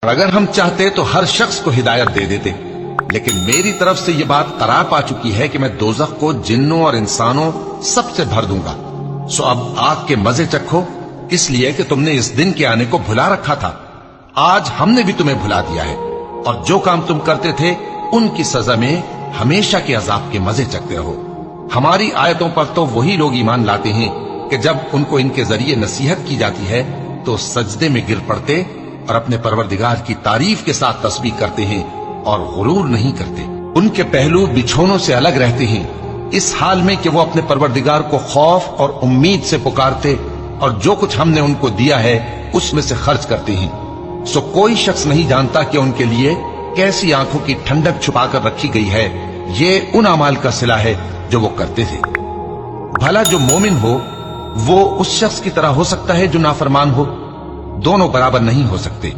और अगर हम चाहते तो हर शख्स को हिदायत दे देते, लेकिन मेरी तरफ से यह बात करार पा चुकी है कि मैं दोजख को जिन्नों और इंसानों सबसे भर दूंगा। सो अब आग के मजे चखो, इसलिए कि तुमने इस दिन के आने को भुला रखा था। आज हमने भी तुम्हें भुला दिया है, और जो काम तुम करते थे उनकी सजा में हमेशा के अजाब के मजे चखते रहो। हमारी आयतों पर तो वही लोग ईमान लाते हैं कि जब उनको इनके जरिए नसीहत की जाती है तो सजदे में गिर पड़ते और अपने परवरदिगार की तारीफ के साथ तस्बीह करते हैं और गुरूर नहीं करते। उनके पहलू बिछोनों से अलग रहते हैं, इस हाल में कि वो अपने परवरदिगार को खौफ और उम्मीद से पुकारते और जो कुछ हमने उनको दिया है उसमें से खर्च करते हैं। सो कोई शख्स नहीं जानता कि उनके लिए कैसी आंखों की ठंडक छुपाकर रखी गई है। ये उन अमाल का सिला है जो वो करते थे। भला जो मोमिन हो वो उस शख्स की तरह हो सकता है जो नाफरमान हो? दोनों बराबर नहीं हो सकते।